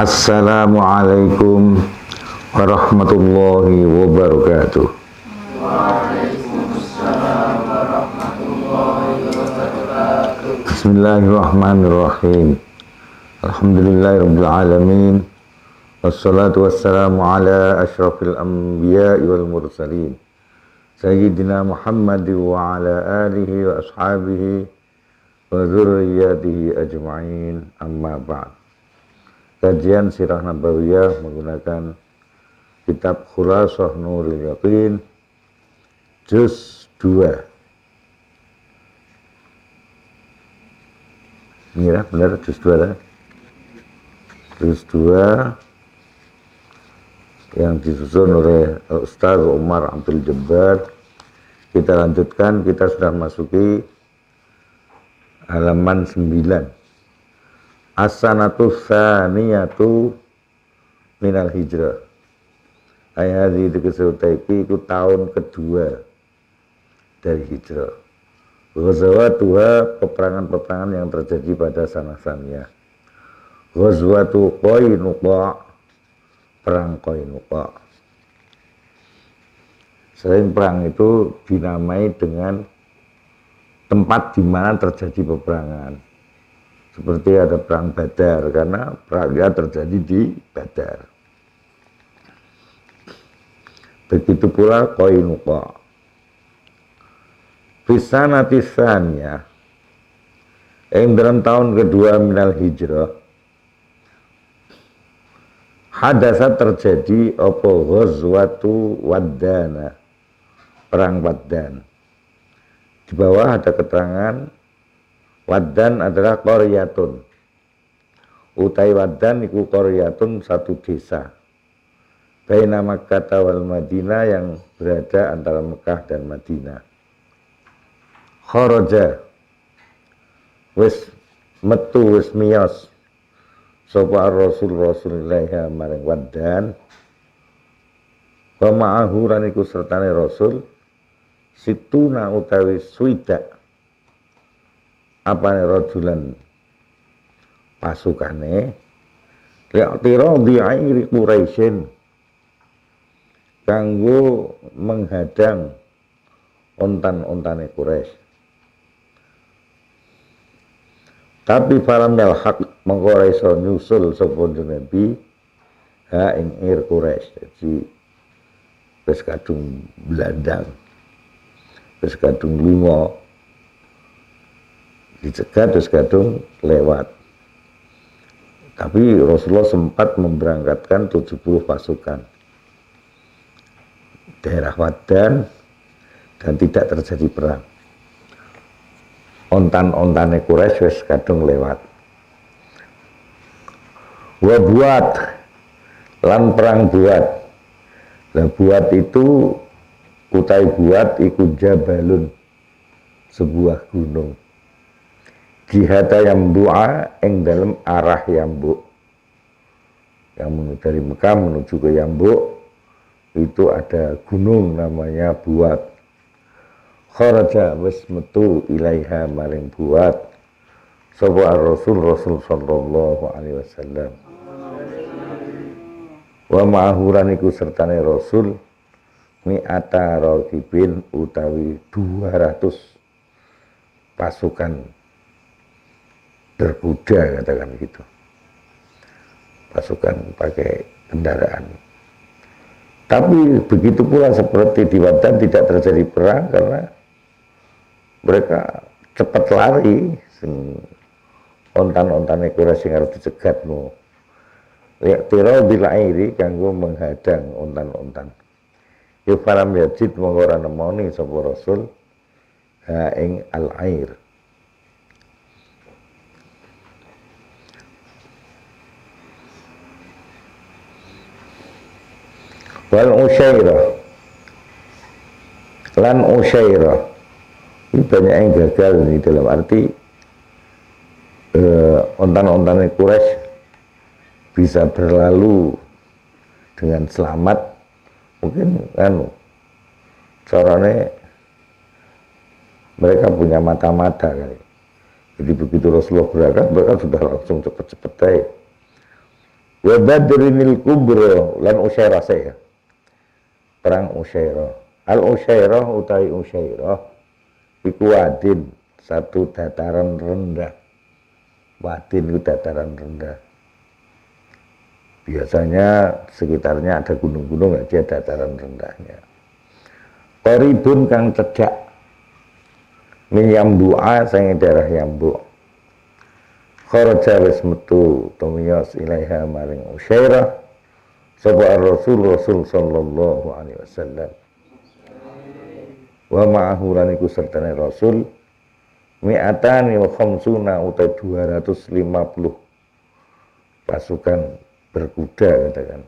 Assalamualaikum warahmatullahi wabarakatuh. Bismillahirrahmanirrahim. Alhamdulillahirabbil alamin. Wassalatu wassalamu ala asyrafil anbiya'i wal mursalin. Sayyidina Muhammad wa ala alihi wa ashabihi wa dzurriyyatihi ajma'in. Amma ba'd. Kajian Sirah Nabawiyah menggunakan kitab Khulasatul Nurul Yaqin juz 2. Ini benar juz 2 lah. Juz 2 yang disusun oleh Ustaz Umar Abdul Jabbar. Kita lanjutkan, kita sudah masuki halaman 9. As-sanatu tsaniyatu minal hijrah. Ayat itu keseutaiki itu tahun kedua dari hijrah. Ghazawatuha, peperangan-peperangan yang terjadi pada sana Saniyah. Ghazwatu Qainuqa, perang Qainuqa. Selain perang itu dinamai dengan tempat di mana terjadi peperangan. Seperti ada perang Badar, karena perangnya terjadi di Badar. Begitu pula Qainuqa. Fisanati tsaniyah, yang dalam tahun kedua minal hijrah, hadasa terjadi apa ghazwatu Waddana, perang Waddan. Di bawah ada keterangan Waddan adalah qaryatun. Utai Waddan iku qaryatun, satu desa. Baina Makkah wal Madinah, yang berada antara Mekah dan Madinah. Kharaja, wis metu wis miyos sapa Rasulullah maring Waddan. Wa ma'ahu lan iku sertane Rasul situna utawi swida apane rajulan pasukane li'tira bi'airi Quraisyin, kanggo menghadang ontan-ontane Quraisy. Tapi falam yalhaq, mengko ora iso nyusul sapa Nabi ha ing ir Quraisy. Jadi wis kadung blandang, wis kadung lunga, dicegat wis kadung lewat. Tapi Rasulullah sempat memberangkatkan 70 pasukan daerah Waddan dan tidak terjadi perang. Ontan-ontane Quraisy wis kadung lewat. Wa buat lan perang buat. Lah buat itu utai buat iku jabalun, sebuah gunung. Jihata Yambu'a, ing dalam arah Yambuk. Yang menuju dari Mekah menuju ke Yambuk itu ada gunung namanya Buat. Kharaja wis metu ilaiha maring Buat sapa Rasul sallallahu alaihi wasallam. Wa ma'ahuran iku sertane Rasul mi'ata rakibin, utawi 200 pasukan berkuda, katakan gitu, pasukan pakai kendaraan. Tapi begitu pula seperti di Waddan tidak terjadi perang karena mereka cepat lari, ontan-ontane Quraisy sing harus dicegat no. Li'tira bil airi, kanggo menghadang ontan-ontan. Ya falam yajid, monggo ora nemoni sapa Rasul ha ing al-air. Wal usyairah lan usyairah, ini banyak yang gagal ini, dalam arti ontan-ontan Quraisy bisa berlalu dengan selamat. Mungkin kan caranya mereka punya mata-mata kali. Jadi begitu Rasulullah berangkat, mereka sudah langsung cepet-cepet aja. Wa Badrinil Kubra lan Usyairah saya. Perang Usyairah. Al Usyairah utai Usyairah iku wadin satu dataran rendah. Wadin itu dataran rendah. Biasanya sekitarnya ada gunung-gunung, dia dataran rendahnya. Qaribun kang cedhak min Yambu'a sange daerah Yambu'. Kharaja wis metu tumiyos ilaiha maring Usyairah sapa Rasul sallallahu alaihi wasallam. Wa ma'ahu lan iku sertane Rasul mi'atani wa khamsuna utai 250 pasukan berkuda katakan.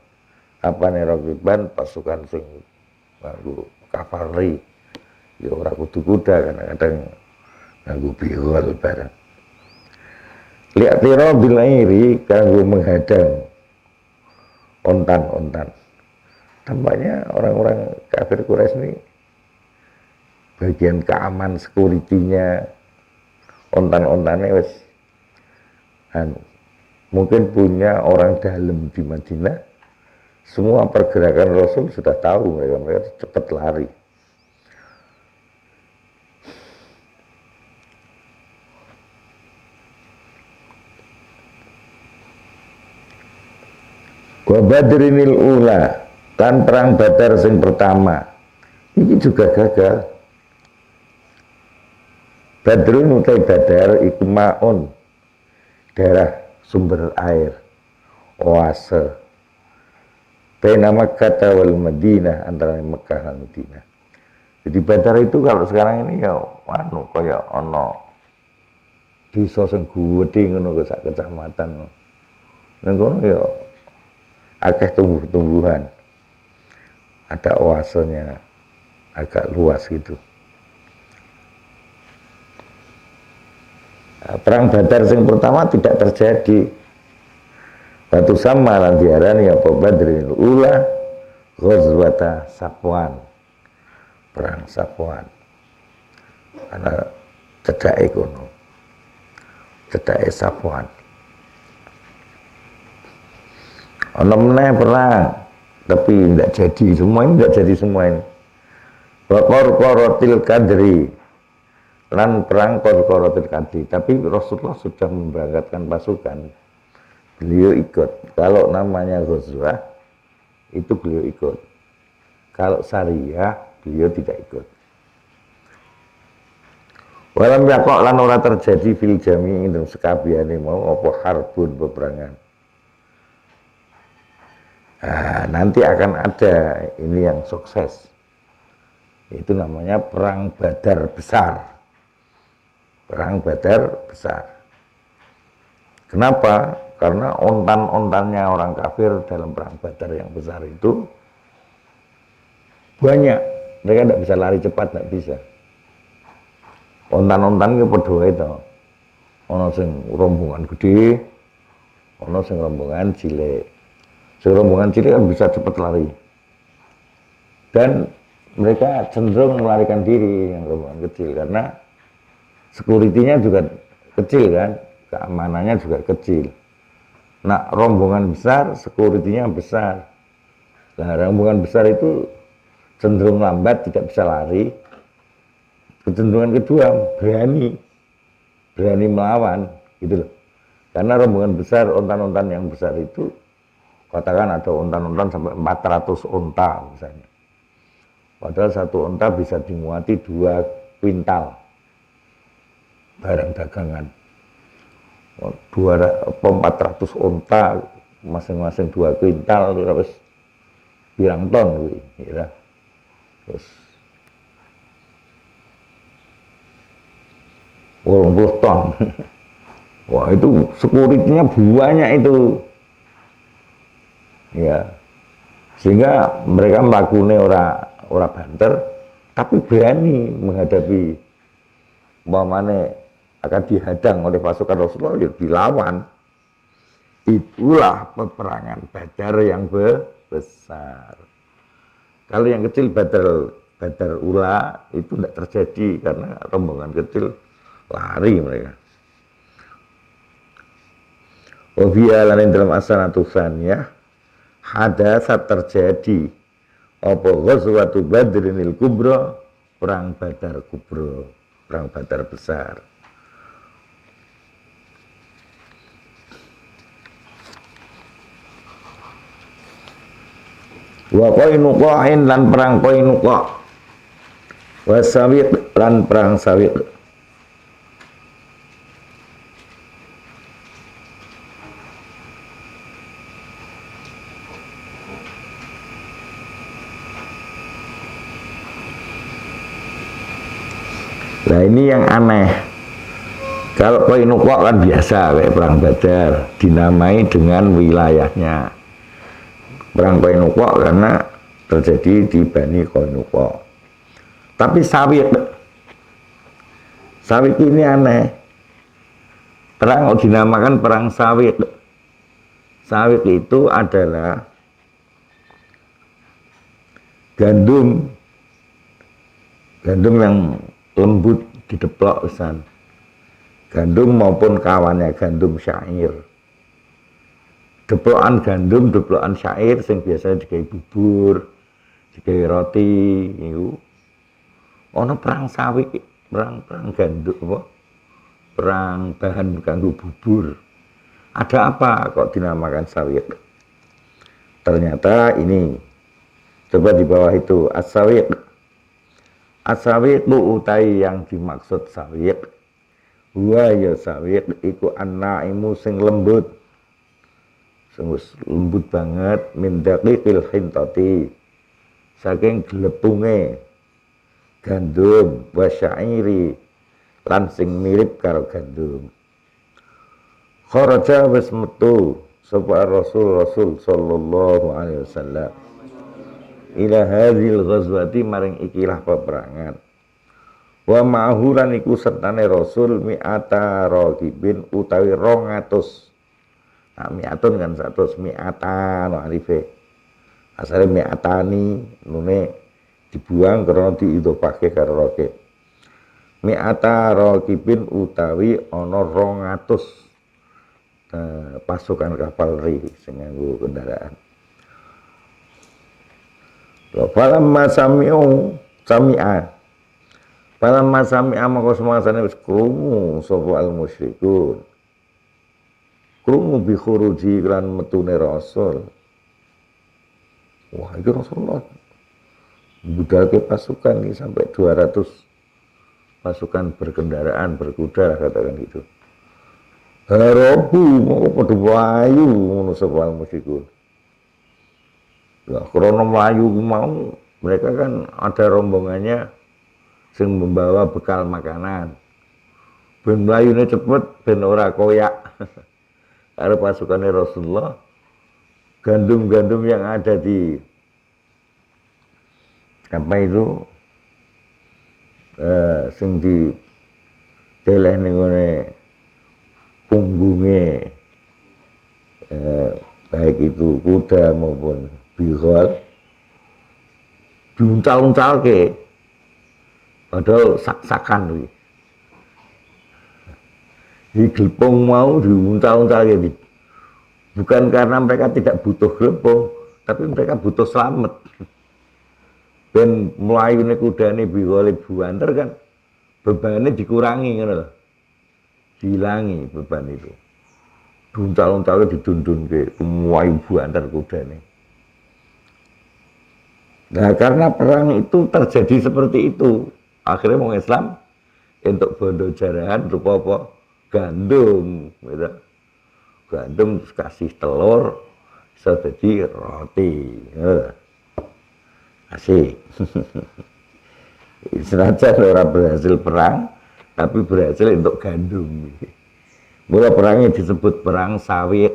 Apa nih Rakiban pasukan sing nganggo kavalri. Ya ora kudu kuda kadang-kadang nganggo bihol barang. Li'atira bil airi kanggo menghadang ontan-ontan. Tampaknya orang-orang kafir Quraisy ini bagian keamanan security-nya ontan-ontannya wis mungkin punya orang dalam di Madinah. Semua pergerakan Rasul sudah tahu, mereka cepat lari. Wa Badrinil Ula kan perang Badar sing pertama ini juga gagal. Badrun utai Badar iku maun daerah sumber air oase baina Makkah wal Madinah antara Mekah dan Madinah. Jadi Badar itu kalau sekarang ini ya kaya ana desa sing gedhe ngono sak kecamatan. Nang kono ya akeh tumbuh-tumbuhan, ada oasenya agak luas gitu. Nah, perang Badar yang pertama tidak terjadi. Batu sama lan diarani apa Badril Ula Ghazwata Safwan, perang Safwan, karena cedake kono, cedake Safwan. Ono meneh perang, tapi tidak jadi semua ini, tidak jadi semua ini. Qorotil Qadri, lan perang Qorotil Qadri, tapi Rasulullah sudah memberangkatkan pasukan, beliau ikut. Kalau namanya Ghazwah, itu beliau ikut. Kalau Sariyah, beliau tidak ikut. Walam yakok lan ora terjadi fil jami'i dalam sekabiane mau apa harbun peperangan. Nah, nanti akan ada ini yang sukses. Itu namanya perang Badar besar. Perang Badar besar. Kenapa? Karena ontan-ontannya orang kafir dalam perang Badar yang besar itu banyak. Mereka tidak bisa lari cepat, tidak bisa. Ontan-ontan itu berdua itu. Ono sing rombongan gede, ono sing rombongan cilik. Rombongan cilik kan bisa cepat lari, dan mereka cenderung melarikan diri yang rombongan kecil karena security-nya juga kecil kan, keamanannya juga kecil. Nah rombongan besar security-nya besar. Nah rombongan besar itu cenderung lambat, tidak bisa lari. Kecenderungan kedua berani melawan gitu loh, karena rombongan besar, ontan-ontan yang besar itu katakan ada ontan-ontan sampai 400 onta misalnya. Padahal satu onta bisa dimuati 2 kuintal barang dagangan. 400 onta masing-masing 2 kuintal terus pirang ton ya. Terus 80 ton. Wah, itu security-nya banyak itu. Ya, sehingga mereka melakukannya ora banter, tapi berani menghadapi umpamane akan dihadang oleh pasukan Rasulullah, ya dilawan. Itulah peperangan Badar yang besar. Kalau yang kecil Badar Ula itu tidak terjadi karena rombongan kecil lari mereka. Wa bi'alanin dalam asanatu tsaniyah hadasat terjadi apa ghazwatu badrinil kubra, perang Badar kubra, perang Badar besar. Wa Qainuqa'in lan perang Qainuqa', wa Sawiq lan perang Sawiq. Nah ini yang aneh. Kalau Qainuqa' kan biasa kayak perang Badar, dinamai dengan wilayahnya. Perang Qainuqa' karena terjadi di Bani Qainuqa'. Tapi Sawiq ini aneh. Perang dinamakan perang Sawiq. Sawiq itu adalah gandum yang lembut dideplok pisan. Gandum maupun kawannya gandum syair. Deplokan gandum, deplokan syair sing biasanya digawe bubur, digawe roti niku. Ana perang Sawiq, perang gandum apa? Perang bahan kanggo bubur. Ada apa kok dinamakan Sawiq? Ternyata ini, coba di bawah itu as-Sawiq. As-Sawiq utai yang dimaksud Sawiq. Wa ya Sawiq iku an-naimu sing lembut. Sing lembut banget min daqiqil hintati. Saking glepunge gandum wa syairi lan sing mirip karo gandum. Kharaja wis metu sapa Rasul sallallahu alaihi wasallam ila hadhil ghazwati maring ikilah peperangan. Wa ma'huran iku sertane Rasul mi'ata raqibin utawi 200. Nah, mi'atun kan 100, mi'atan alife. Asale mi'atani nune dibuang karena diidhofake karo raqib. Mi'ata raqibin utawi ana 200 pasukan kavalri sing nganggo kendaraan. Falamma sami'a maka semasane wis krungu sapa al musyrikun. Krungu bi khuruji lan metune Rasul. Wah, itu Rasulullah budalke pasukan ini sampai 200 pasukan berkendaraan, berkuda katakan gitu. Harobu mau padha wayu ngono sapa al musyrikun. Ya, krono melayu mau, mereka kan ada rombongannya sing membawa bekal makanan. Ben mlayune cepet, ben ora koyak. Karo pasukannya Rasulullah, gandum-gandum yang ada di apa itu sing di deleh ning ngene punggunge baik itu kuda maupun bihol diuncal-uncalke padahal sak-sakan kuwi. Di gelepung mau diuncal-uncalke bukan karena mereka tidak butuh gelepung, tapi mereka butuh selamat. Ben mlayune kudane bihole buanter kan bebannya dikurangi ngono lho. Dihilangi beban itu. Diuncal-uncalke didundunke mlayu buanter kudane. Nah, karena perang itu terjadi seperti itu, akhirnya orang Islam untuk bondo jarahan rupa apa? Gandum, gitu. Gandum kasih telur, bisa jadi roti. Asik. Senajan orang berhasil perang, tapi berhasil untuk gandum. Mula perangnya disebut perang Sawiq.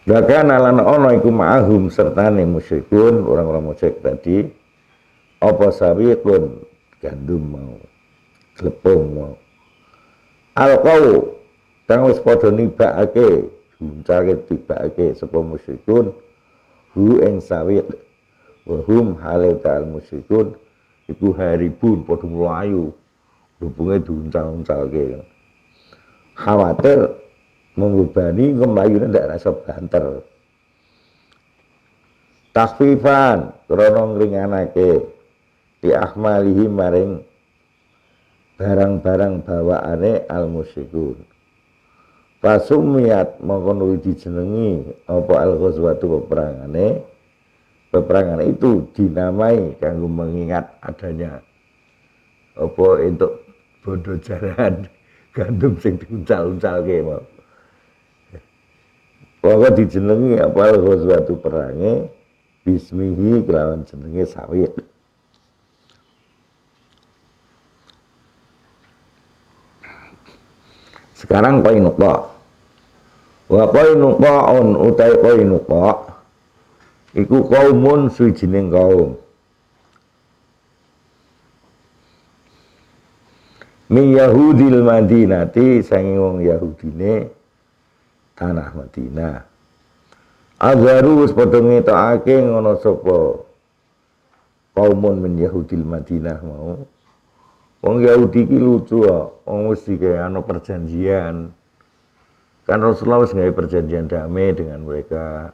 Bahkan lan ono iku ma'ahum sertane musyrikun, orang-orang musyrik tadi, apa sawiqun gandum mau, glepung mau. Alqau kang wis padha nibakake, guncake tibakake sapa musyrikun hu ing sawiq. Wa hum halal ta'al musyrikun iku haribun padha mlayu. hubungnya diuncal-uncal ke khawatir membebani ngemayune ndak rasa banter takfifan krono ngringanake di ahmalihi maring barang-barang bawaane al musyrikun pasumiyat mongko nuwi dijenengi apa al ghazwatu peperangan itu dinamai kanggo mengingat adanya apa untuk bodoh jaran gandum sing diuncal-uncalke mau pokok dijenengi apa al ghazwatu perange bismihi kelawan jenenge sawit. Sekarang Qainuqa. Wa Qainuqaun utai Qainuqa iku kaumun suwijining kaum. Min Yahudil Madinati sange wong Yahudine tanah Madinah. Azharu wis padha ngetokake ngono sapa kaumun min Yahudil Madinah mau. Wong Yahudi iki lucu kok, wong mesti kayak ana perjanjian. Kan Rasulullah wis nggawe perjanjian damai dengan mereka.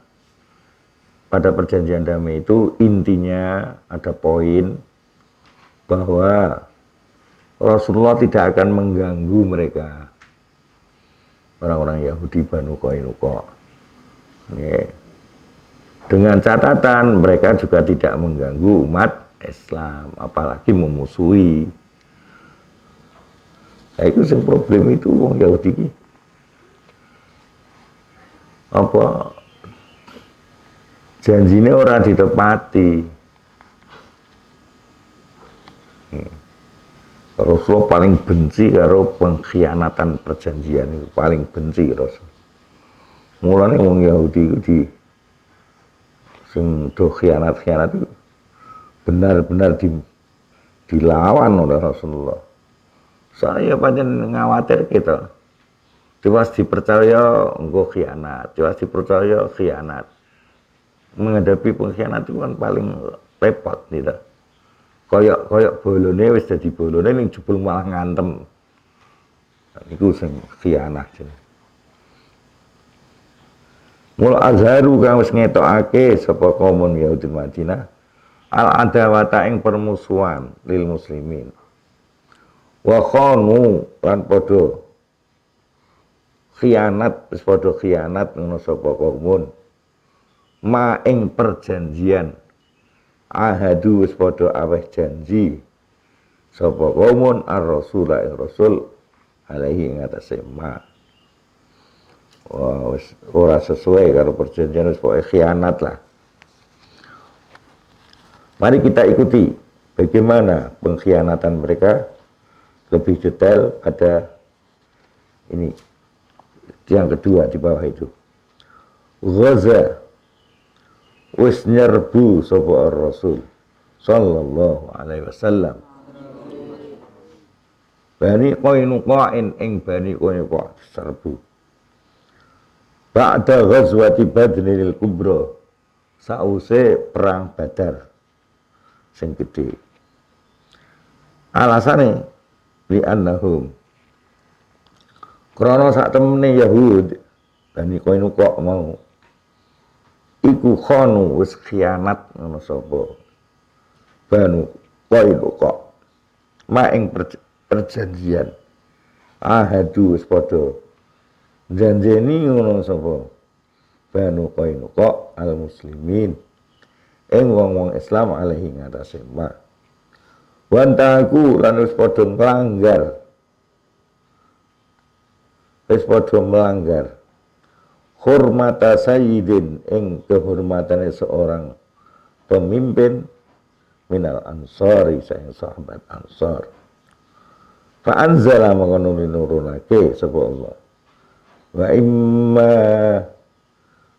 Pada perjanjian damai itu intinya ada poin bahwa Rasulullah tidak akan mengganggu mereka. Orang-orang Yahudi Banu Qainuqa. Dengan catatan mereka juga tidak mengganggu umat Islam, apalagi memusuhi. Nah, itu sing problem itu wong Yahudi iki. Apa janjine ora ditepati. Rasulullah paling benci karo pengkhianatan perjanjian itu, paling benci Rasul. Mulane wong Yahudi itu sing do khianat-khianat itu benar-benar dilawan oleh Rasulullah. Saya pancen ngawatir gitu. Coba dipercaya engko khianat, coba dipercaya khianat. Menghadapi pengkhianat itu kan paling repot gitu. Koyok bolone wis dadi bolone ning jebul malah ngantem. Iku sing khianat. Mula azharu kang wis ngetokake sapa kaum Yahudi Madinah al adawata ing permusuhan lil muslimin. Wa khanu lan padha khianat wis padha khianat ngono sapa kaumun ma ing perjanjian ahadu wis padha aweh janji sapa kaumun ar-rasul ing rasul alaihi ngatasé ma wis ora sesuai karo perjanjian wis pokoke khianat lah. Mari kita ikuti bagaimana pengkhianatan mereka lebih detail pada ini yang kedua di bawah itu. Ghaza wis nyerbu sapa Rasul sallallahu alaihi wasallam Bani Qainuqa ing Bani Qainuqa serbu ba'da ghazwati Badril Kubra sause perang Badar sing gedhe. Alasane li annahum krana sak temene Yahud Bani Qainuqa mau iku khanu wis khianat ngono sapa Banu Qainuqa ma ing perjanjian ahadu wis padha janjeni ngono sapa Banu Qainuqa al muslimin ing wong-wong Islam alaihi ngatasé ma wantaku lan wis padha melanggar hurmata sayyidin ing kehormatane seorang pemimpin minal ansari sayang sahabat ansar fa anzala mangkono nurunake sapa Allah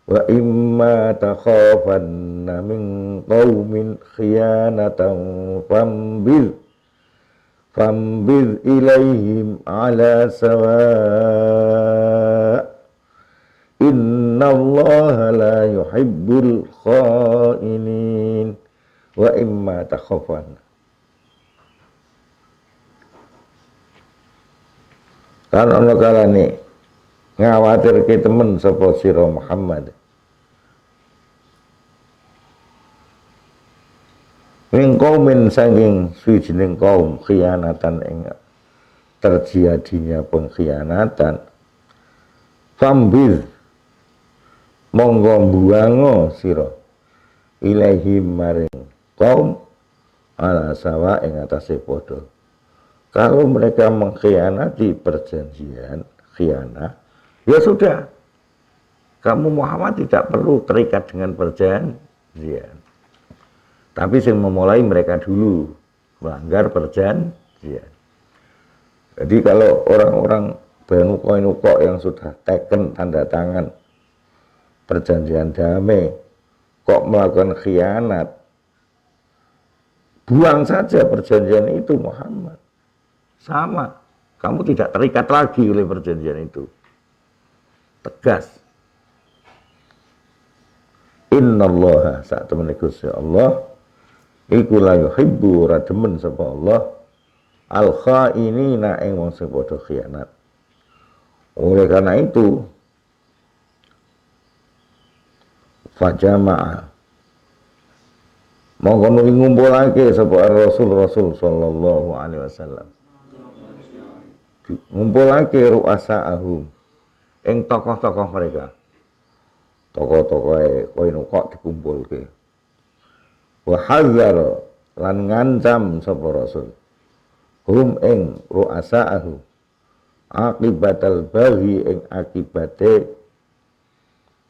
wa imma takhafanna min qaumin khiyanatan fambir ilaihim ala sawa innallaha la yuhibbul khainin wa imma takhafanna Lan ana kalane ngawatirke temen sapa sira Muhammad. Min qaumin saking suwijining kaum khianatan ing terjadinya pengkhianatan. Fambil monggo buango sira ilaihim maring kaum ala sawa ing atase padha. Kalau mereka mengkhianati perjanjian, khianat, ya sudah. Kamu Muhammad tidak perlu terikat dengan perjanjian. Tapi yang memulai mereka dulu melanggar perjanjian. Jadi kalau orang-orang Banu Qainuqa yang sudah teken tanda tangan perjanjian damai kok melakukan khianat, buang saja perjanjian itu Muhammad. Sama, kamu tidak terikat lagi oleh perjanjian itu. Tegas. Innallaha saat temen Gusti Allah iku la yuhibbu rademen sapa Allah al khainina ing wong sing padha khianat. Oleh karena itu fajama'a monggo ngumpulake sapa Rasul sallallahu alaihi wasallam ngumpulake ru'asa'ahum ing tokoh-tokoh mereka, tokoh-tokoh Qainuqa dikumpulke. Wa hadzar lan ngancam sapa Rasul hum ing ru'asa'ahum akibatal baghi ing akibate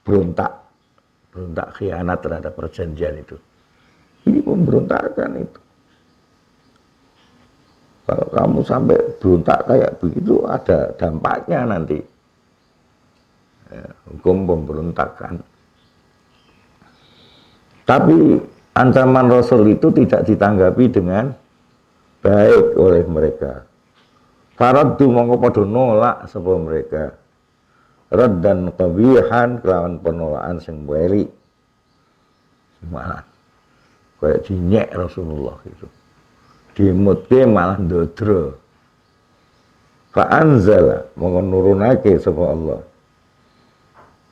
berontak khianat terhadap perjanjian itu. Ini pemberontakan itu. Kalau kamu sampai berontak kayak begitu ada dampaknya nanti. Ya, hukum pemberontakan. Tapi ancaman Rasul itu tidak ditanggapi dengan baik oleh mereka. Faraddu mongko padha nolak sapa mereka. Raddan qabihan kelawan penolakan sing weli. Malah kayak dinyek Rasulullah itu. Dimutke malah ndodro. Fa anzala mongko nurunake sapa Allah.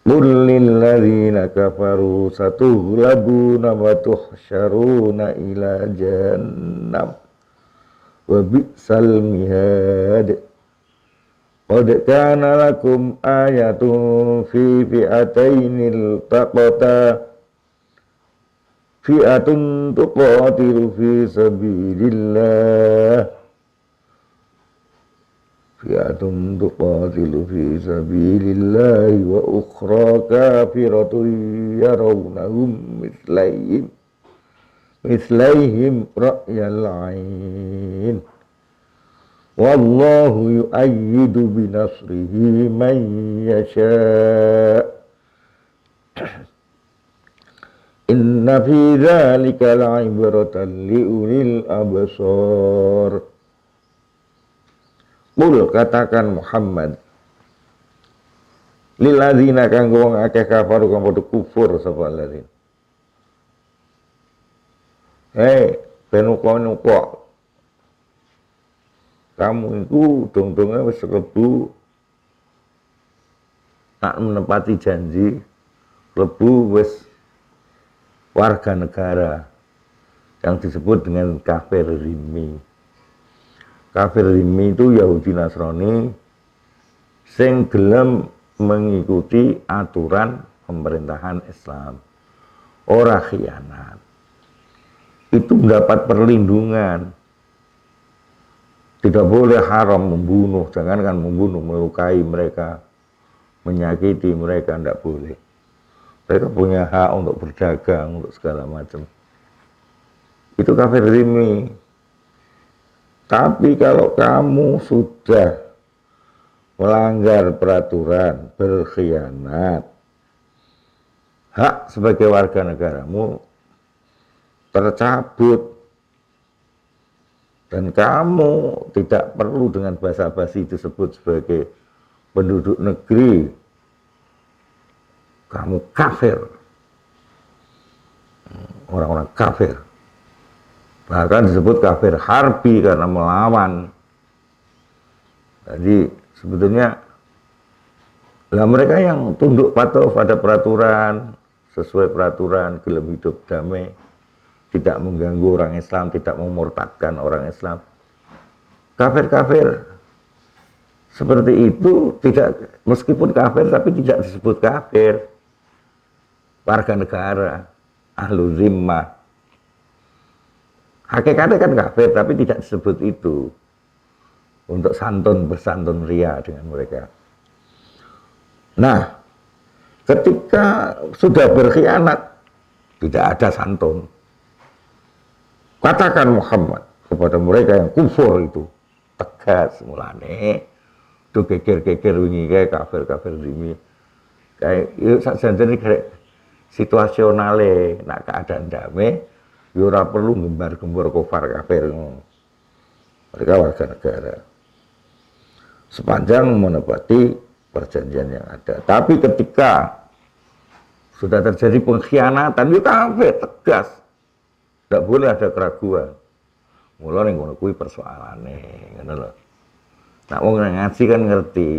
Qul lil ladzina kafaru satughlabuna wa tuhsyaruna ila jahannam wa bi'sal mihad. Qad kana lakum ayatun fi fi'atainil taqata fi'atun tuqatilu fi sabilillah wa ukhra kafiratun yarawnahum mislaihim ra'yal 'ain wallahu yu'ayyidu binasrihi man yasha' inna fi dzalika la'ibratan liulil absar. Qul katakan Muhammad lil ladzina kanggo wong akeh kafaru kang padha kufur sapa ladzina. Hei, Banu Qainuqa, kamu itu dong-dongnya wis lebu tak menepati janji, lebu wis warga negara yang disebut dengan kafir Rimmi. Kafir Rimmi itu Yahudi Nasrani sing gelem mengikuti aturan pemerintahan Islam, ora khianat. Itu mendapat perlindungan. Tidak boleh haram membunuh, jangankan membunuh, melukai mereka, menyakiti mereka, tidak boleh. Mereka punya hak untuk berdagang, untuk segala macam. Itu kafir Rimmi. Tapi kalau kamu sudah melanggar peraturan, berkhianat, hak sebagai warga negaramu tercabut. Dan kamu tidak perlu dengan basa-basi disebut sebagai penduduk negeri. Kamu kafir. Orang-orang kafir. Bahkan disebut kafir harbi karena melawan. Jadi sebetulnya lah mereka yang tunduk patuh pada peraturan, sesuai peraturan, gelem hidup damai, tidak mengganggu orang Islam, tidak memurtadkan orang Islam. Kafir-kafir seperti itu tidak, meskipun kafir tapi tidak disebut kafir. Warga negara, ahlu zimmah. Hakikatnya kan kafir tapi tidak disebut itu. Untuk santun bersantun ria dengan mereka. Nah, ketika sudah berkhianat, tidak ada santun. Katakan Muhammad kepada mereka yang kufur itu, tegas mulane, itu geger-geger wingi kayak kafir-kafir zimi, kayak itu saja kayak situasionale, nak keadaan damai, yura perlu gembar-gembor kufar kafir, mereka warga negara. Sepanjang menepati perjanjian yang ada. Tapi ketika sudah terjadi pengkhianatan, itu kafir, tegas. Tidak boleh ada keraguan. Mulai ngono kuwi persoalannya, ngono lho. Nah, wong ngaji kan ngerti.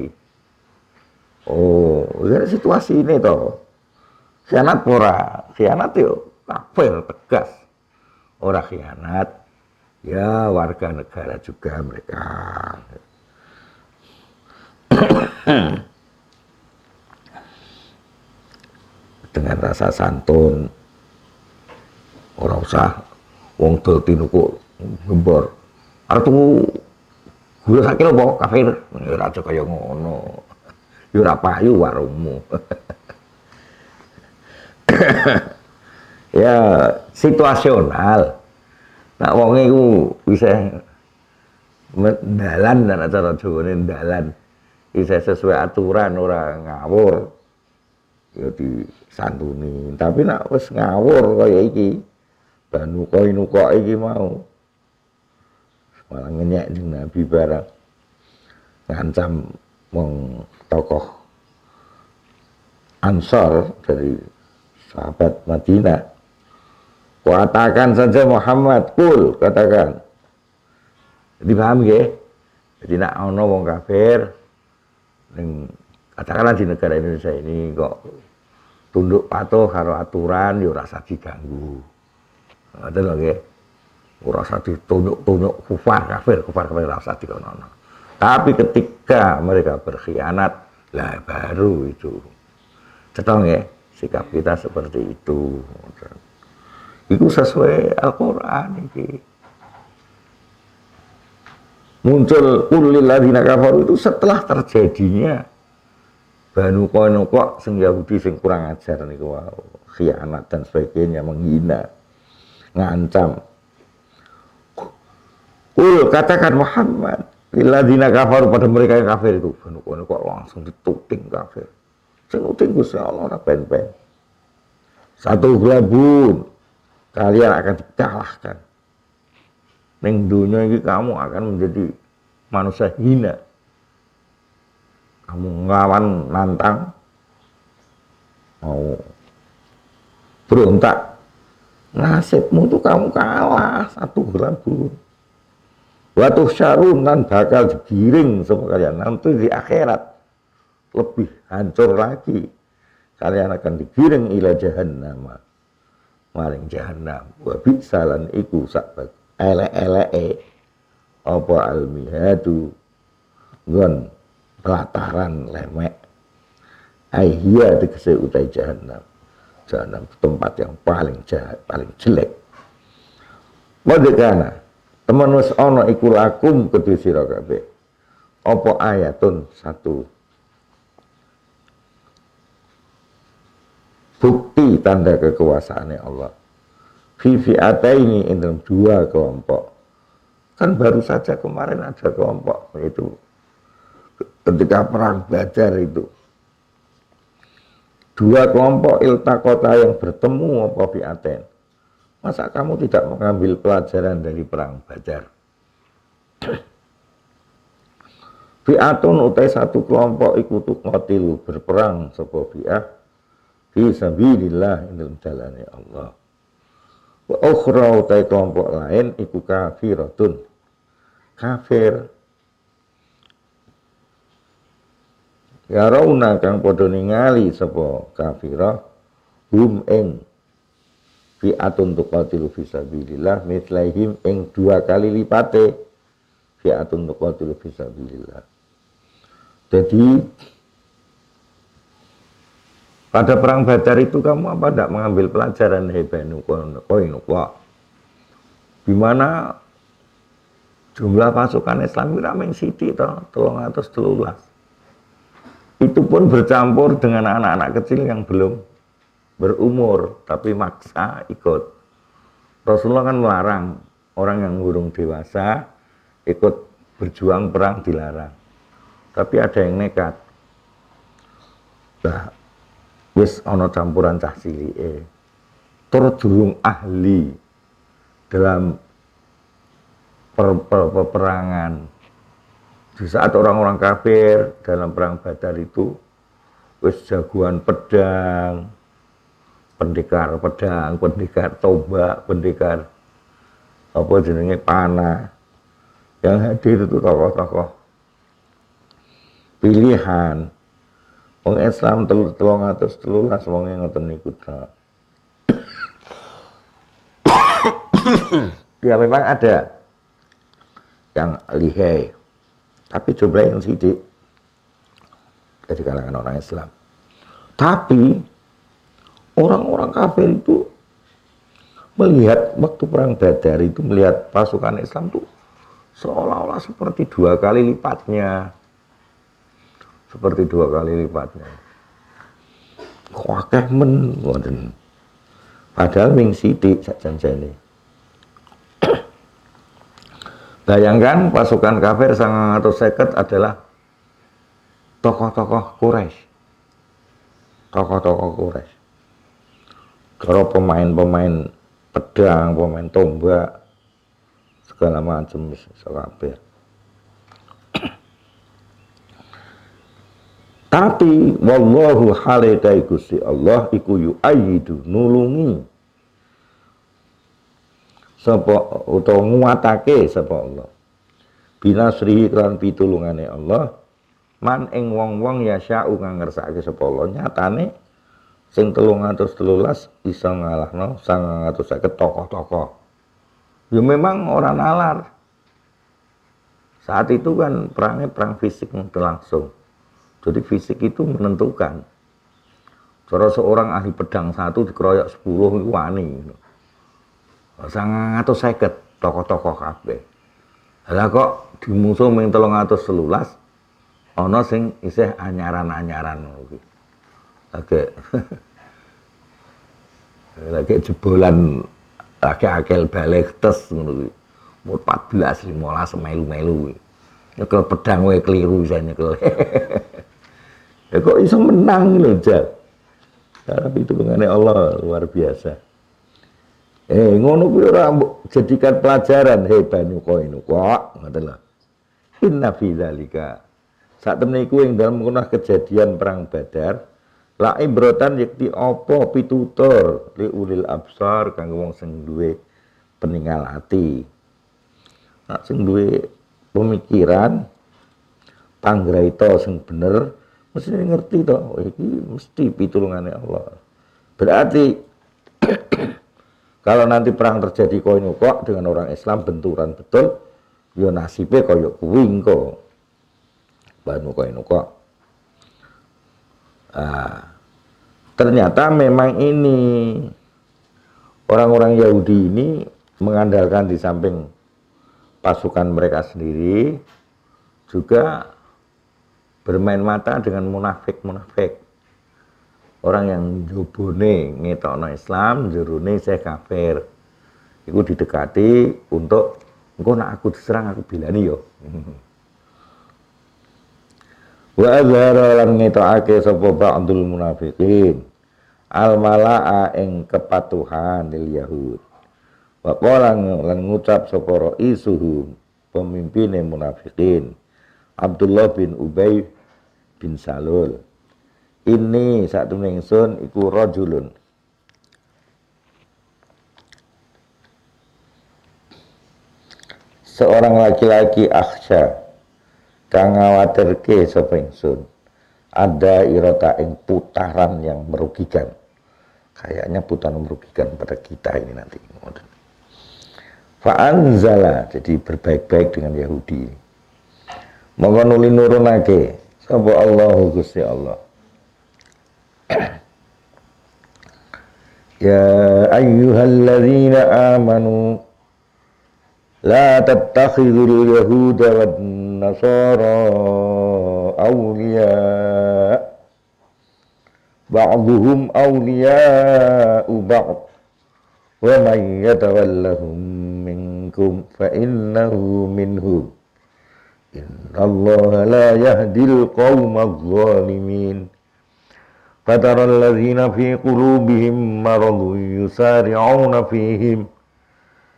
Oh, ya situasi ini toh. Khianat ora, khianat yo kafir, tegas. Ora khianat, ya warga negara juga mereka. Dengan rasa santun, orang usah wong dol tinuku gembor. Artu gue sakit lo kafir, ora aja kaya ngono. Yo ora payu warungmu. Ya situasional. Nah wong iku bisa dalan dan acara Jawane dalan. Bisa sesuai aturan, orang ngawur ya disantuni. Tapi nak wis ngawur kaya iki nuko iki mau malah ngenyek jeung Nabi barang ngancam wong tokoh Ansor dari sahabat Madinah. Katakan saja Muhammad, kul, katakan. Dipaham nggih? Jadi nak ana wong kafir katakanlah di negara Indonesia ini kok tunduk patuh karo aturan ya rasa diganggu. Ngoten lho nggih. Ora usah ditunjuk-tunjuk kufar kafir rasa dikono. Tapi ketika mereka berkhianat, lah baru itu. Cetha nggih, sikap kita seperti itu. Itu sesuai Al-Qur'an iki. Muncul ulil ladzina kafaru itu setelah terjadinya Banu Qainuqa sing Yahudi sing kurang ajar niku wau, khianat dan sebagainya, menghina, ngancam. Katakan Muhammad lil ladzina kafaru pada mereka yang kafir itu, Banu Qainuqa langsung dituting kafir. Sing uting Gusti Allah ora ben-ben. Satu gelabun kalian akan dikalahkan. Ning dunia ini kamu akan menjadi manusia hina. Kamu ngelawan nantang, mau berontak, nasibmu tuh kamu kalah satu gelabun. Watuh syarun dan bakal digiring sama kalian nanti di akhirat lebih hancur lagi. Kalian akan digiring ila jahannam, maring jahannam. Wa bi'salan iku sabat elek-eleke apa almihadu gon pelataran lemek aihia tegese utai jahannam tempat yang paling jahat, paling jelek. Modekana temen wis ana iku lakum kedue sira kabeh apa ayatun satu bukti tanda kekuasaannya Allah fi fi'ataini dalam dua kelompok. Kan baru saja kemarin ada kelompok itu ketika perang Badar itu dua kelompok iltaqota yang bertemu apa fi'atain. Masa kamu tidak mengambil pelajaran dari perang Badar? Fi'atun utai satu kelompok ikutuk ngotilu berperang sapa fi'ah fi sabilillah dalam jalannya Allah. Wa ukhra utai kelompok lain iku kafiratun kafir Ya rauna kang padha ningali sapa kafirah hum ing fi'atun tuqatilu fisabilillah mitlaihim ing 2 kali lipate fi'atun tuqatilu fisabilillah. Jadi pada perang Badar itu kamu apa tidak mengambil pelajaran Banu Qainuqa, di mana jumlah pasukan Islam itu rameng sithik to 313. Itu pun bercampur dengan anak-anak kecil yang belum berumur tapi maksa ikut. Rasulullah kan melarang orang yang burung dewasa ikut berjuang perang, dilarang. Tapi ada yang nekat. Nah, wis ana campuran cah cilike. Tur durung ahli dalam peperangan. Di saat orang-orang kafir dalam perang Badar itu wis jagoan pedang, pendekar pedang, pendekar tombak, pendekar apa jenenge panah. Yang hadir itu tokoh-tokoh pilihan. Wong Islam 313 wong ngoten niku ta. Ya memang ada yang lihai, tapi jumlah yang sidik dari kalangan orang Islam. Tapi orang-orang kafir itu melihat waktu perang Badar itu melihat pasukan Islam itu seolah-olah seperti 2 kali lipatnya. Seperti 2 kali lipatnya. Akeh men ngoten. Padahal ming sithik sajanjane. Bayangkan pasukan kafir 950 adalah tokoh-tokoh Quraisy. Tokoh-tokoh Quraisy. Kalau pemain-pemain pedang, pemain tombak, segala macam kabeh. Tapi wallahu halitai Gusti Allah iku yu'ayyidu nulungi sapa utawa nguatake sapa Allah. Binasrihi kan pitulungane Allah man ing wong-wong ya sya'u kang ngersakake sapa Allah. Nyatane sing 313 bisa ngalahno 950 tokoh-tokoh. Ya memang orang nalar. Saat itu kan perangnya perang fisik langsung. Jadi fisik itu menentukan. Cara seorang ahli pedang 1 dikeroyok 10 itu wani. 950 tokoh-tokoh kabeh. Lah kok di musuh ming 313 ana sing isih anyaran-anyaran ngono kuwi. Lagi jebolan lagi akel balik tes ngono kuwi. Umur 14, 15 melu-melu kuwi. Nyekel pedang wae keliru saya nyekel. Ya kok bisa menang lho, Jal. Tapi tulungane Allah luar biasa. Ngono kuwi ora jadikan pelajaran Banu Qainuqa, ngoten lho. Inna fi dzalika. Sak temene iku ing dalem kejadian perang Badar, la ibratan yakti apa pitutur li ulil absar kanggo wong sing duwe peninggal ati. Nek sing duwe pemikiran panggraita sing bener mesti ngerti to, iki mesti pitulungane Allah. Berarti kalau nanti perang terjadi Qainuqa dengan orang Islam benturan betul, ya nasibe kaya kuwi engko. Banu Qainuqa. Ternyata memang ini orang-orang Yahudi ini mengandalkan di samping pasukan mereka sendiri juga bermain mata dengan munafik-munafik. Orang yang jobone ngetokno Islam, jerone saya kafir. Iku didekati untuk engko nek aku diserang aku bilani yo. Wa azhara lan ngetokake sapa ba'dul munafiqin al mala'a ing kepatuhan lil yahud. Wa qala lan ngucap sapa raisuhum pemimpine munafiqin Abdullah bin Ubay bin Salul. Ini saat temene ingsun iku rajulun. Seorang laki-laki akhsya kang ngawatirke sapa ingsun. ada irota ing putaran yang merugikan. Kayaknya putaran merugikan pada kita ini nanti. Fa'anzala, jadi berbaik-baik dengan Yahudi. Monggo nuli nurunake sapa Allahu Gusti Allah. Ya ayyuhalladzina amanu la tattakhidul yahuda wan nasara awliya ba'duhum awliya'u ba'd wa man yatawallahum minkum fa innahu minhum innallaha la yahdil qaumadh dhalimin fatara alladzina fi qulubihim maradun yusari'una fihim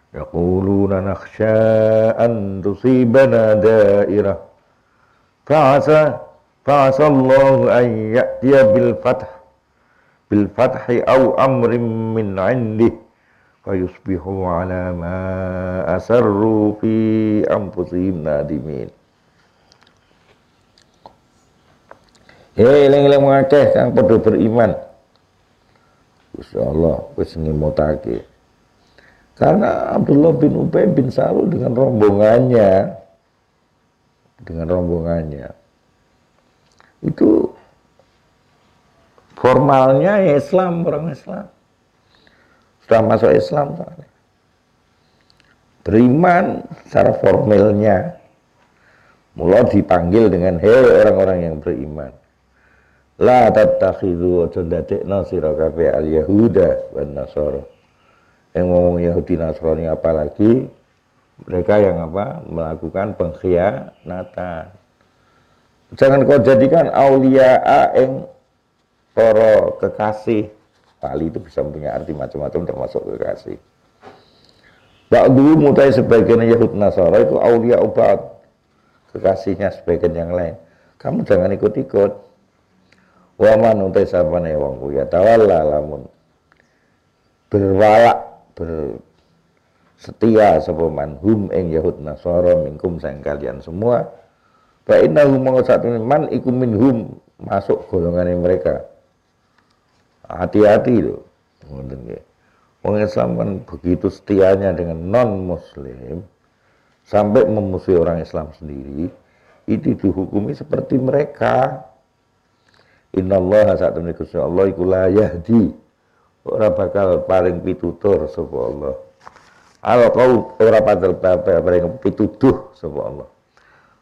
yaquluna nakhsha an tusibana dairah fa'asa Allahu an ya'tiya bil fathi aw amrin min 'indih fayusbihu ala ma asarru fi anfusihim nadimin. Eling-eling ngakeh kang padha beriman. Gusti Allah wis ngimotake. Karena Abdullah bin Ubay bin Salul dengan rombongannya itu formalnya ya Islam, orang Islam sudah masuk Islam, beriman secara formalnya, mulai dipanggil dengan hei orang-orang yang beriman, la tattakhidhu aja ndadekno sira kabeh al yahuda wan nasara, yang ngomong Yahudi Nasrani, apalagi mereka yang melakukan pengkhianatan. Jangan kau jadikan auliya'a yang para kekasih. Wali itu bisa punya arti macam-macam termasuk kekasih. Ba'du mutai sebagian Yahud Nasara itu auliya ubat, kekasihnya sebagian yang lain. Kamu jangan ikut-ikut. Wa man utai sabane wong ku ya tawalla lamun berwalak bersetia sapa manhum ing Yahud Nasara minkum sang kalian semua. Fa innahu mangko man iku minhum masuk golongan mereka. Hati-hati loh. Ngoten nggih. Wong Islam kan begitu setianya dengan non muslim sampai memusuhi orang Islam sendiri, itu dihukumi seperti mereka. Innallaha sa'atune Gusti Allah iku la yahdi, ora bakal paring pitutur sapa Allah. Al qaul ora bakal paring pituduh sapa Allah.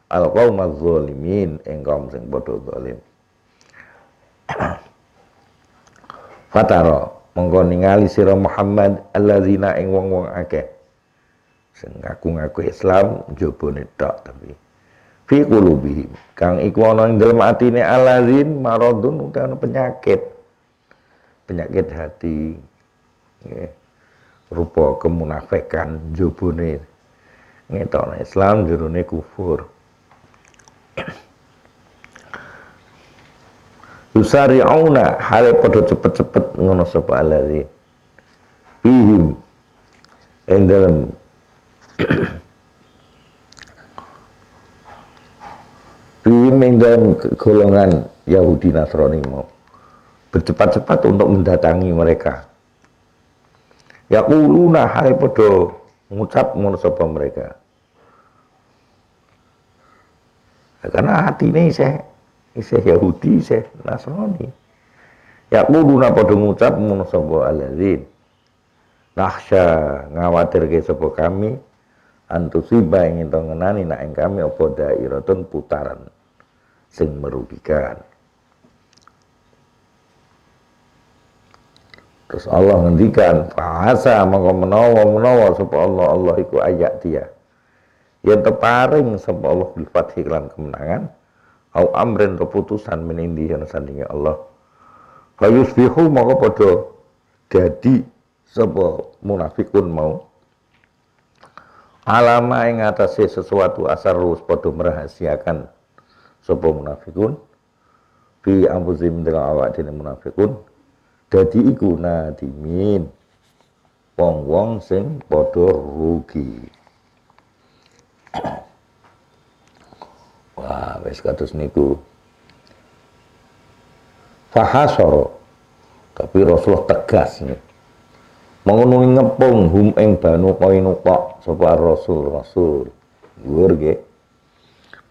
Al qaumaz zalimin ing kaum sing padha zalim. Fatara mongko ningali sira Muhammad alladzina ing wong-wong akeh sing ngaku-ngaku Islam jabone tok tapi fi qulubihim kang iku ana ing dalem atine alladzin maradun utawa penyakit hati nggih rupa kemunafikan jabone ngetokno Islam jerone kufur. Yusari'una hale padha cepet-cepet ngono sapa alladzin fihim ing dalem fihim ing dalem golongan Yahudi Nasrani mau bercepat-cepat untuk mendatangi mereka. Yaquluna hale padha ngucap ngono sapa mereka. Karena hatine isih Yahudi, isih Nasrani. Yaquluna padha ngucap ngono sapa alladzin. Nakhsha ngawatirke sapa kami antusiba ing ento ngenani nek ing kami apa dairatun putaran sing merugikan. Terus Allah ngendikan, "Fa'asa mongko menawa sapa Allah iku ayat dia." Yen teparing sapa Allah bil fathi lan kemenangan, au amrin keputusan menindi yang sandinge Allah. Fa yusbihu mongko padha dadi sapa munafikun mau alama ing atase sesuatu asarus padha merahasiakan sapa munafikun fi anfusihim dalam awak dene munafikun dadi iku nadimin wong-wong sing padha rugi. Wah, wis kados niku Fahasoro, tapi Rasulullah tegas nih. Mengunungi ngepung hum ing Banu Qainuqa sapa Rasul. Dhuwur nggih.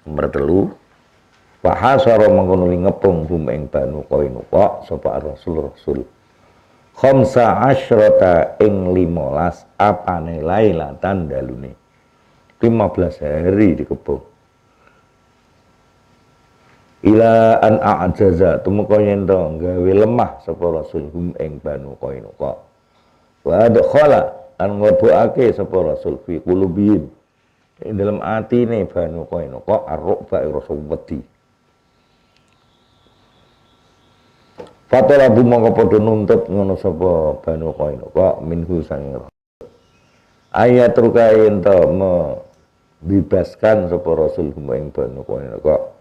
Nomor 3. Fahasara mengunungi ngepung hum ing Banu Qainuqa sapa Rasul. Khamsa asyrata ing 15 apane lailatan dalune. 15 hari dikepung. Ila an a'jaza tumeka yen to gawe lemah sapa Rasul hum ing Banu Qainuqa. Wa adkhala an nglebokake sapa Rasul fi qulubihim ing dalam atine Banu Qainuqa ar-ru'ba rasa wedi. Fatalabu mongko padha nuntut ngono sapa Banu Qainuqa minhu sang ayat rukae ento membebaskan sapa Rasul hum ing Banu Qainuqa.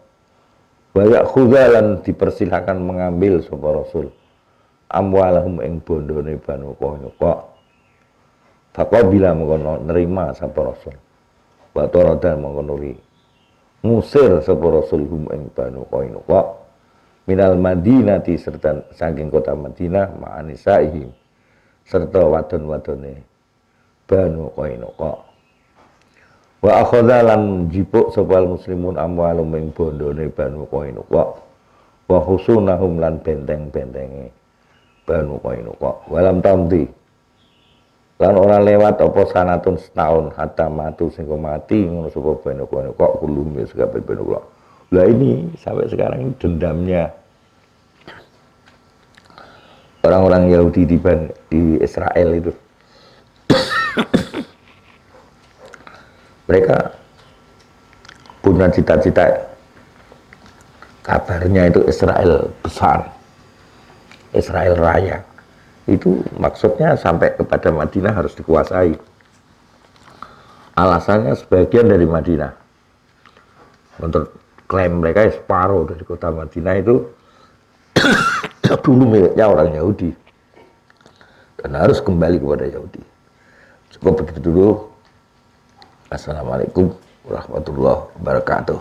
Banyak khudalan dipersilahkan mengambil sapa Rasul amwalahum ing bondone Banu Qainuqa. Faqabila mengkono nerima sapa Rasul. Wa taradan mengkono ngusir sapa Rasul hum ing Banu Qainuqa minal Madinati serta saking kota Madinah ma'anisaihim serta wadon-wadone Banu Qainuqa. Wa akhadha lan jipuk sapa muslimun amwalum ing bondone Banu Qainuqa wa husunahum lan benteng-bentenge Banu Qainuqa walam tamdi lan ora lewat apa sanatun setahun hatta matu sing mati ngono sapa Banu Qainuqa kulum wis kabeh Banu Qainuqa. Lah ini sampai sekarang ini dendamnya orang-orang Yahudi di Israel itu. Mereka punya cita-cita, kabarnya itu Israel besar, Israel raya. Itu maksudnya sampai kepada Madinah harus dikuasai. Alasannya sebagian dari Madinah. Menurut klaim mereka separuh dari kota Madinah itu dulu miliknya orang Yahudi. Dan harus kembali kepada Yahudi. Cukup begitu dulu. Assalamualaikum warahmatullahi wabarakatuh.